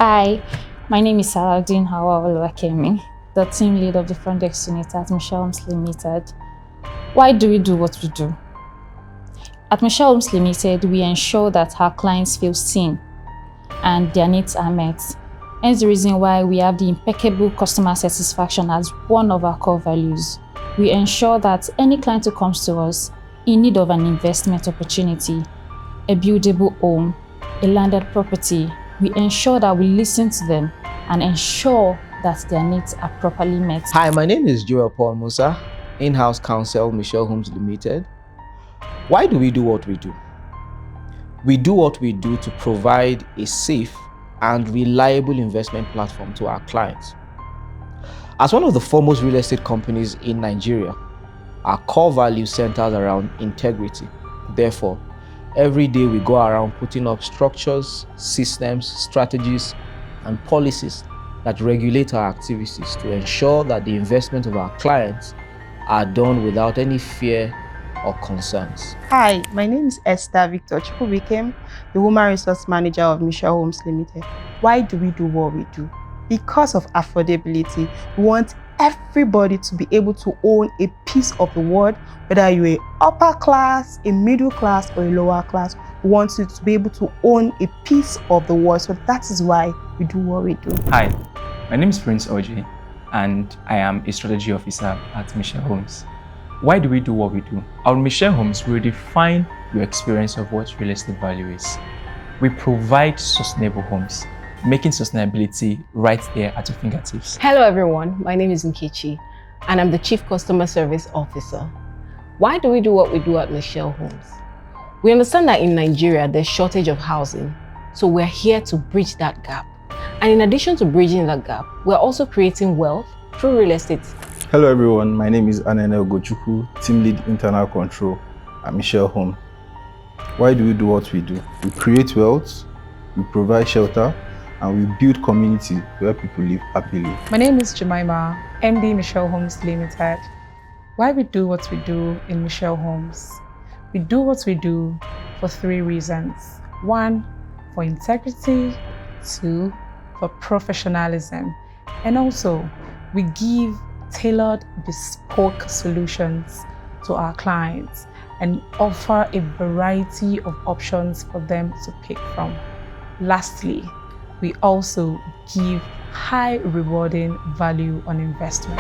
Hi, my name is Saladin Hawa, the team lead of the front desk unit at Mshel Homes Limited. Why do we do what we do? At Mshel Homes Limited, we ensure that our clients feel seen and their needs are met. Hence the reason why we have the impeccable customer satisfaction as one of our core values. We ensure that any client who comes to us in need of an investment opportunity, a buildable home, a landed property, we ensure that we listen to them and ensure that their needs are properly met. Hi, my name is Joel Paul Musa, in-house counsel, Mshel Homes Limited. Why do we do what we do? We do what we do to provide a safe and reliable investment platform to our clients. As one of the foremost real estate companies in Nigeria, our core value centers around integrity. Therefore, every day we go around putting up structures, systems, strategies, and policies that regulate our activities to ensure that the investment of our clients are done without any fear or concerns. Hi, my name is Esther Victor, who became the Human Resource Manager of Mshel Homes Limited. Why do we do what we do? Because of affordability. We want everybody to be able to own a piece of the world, whether you're an upper class, a middle class, or a lower class. We want you to be able to own a piece of the world. So that is why we do what we do. Hi, my name is Prince Oji, and I am a strategy officer at Mshel Homes. Why do we do what we do? At Mshel Homes, we redefine your experience of what real estate value is. We provide sustainable homes, making sustainability right there at your fingertips. Hello everyone, my name is Nkechi and I'm the Chief Customer Service Officer. Why do we do what we do at Mshel Homes? We understand that in Nigeria there's shortage of housing, so we're here to bridge that gap. And in addition to bridging that gap, we're also creating wealth through real estate. Hello everyone, my name is Anene Ogochukwu, Team Lead Internal Control at Mshel Homes. Why do we do what we do? We create wealth, we provide shelter, and we build community where people live happily. My name is Jemima, MD Mshel Homes Limited. Why we do what we do in Mshel Homes? We do what we do for 3 reasons. 1, for integrity. 2, for professionalism. And also, we give tailored, bespoke solutions to our clients and offer a variety of options for them to pick from. Lastly, we also give high rewarding value on investment.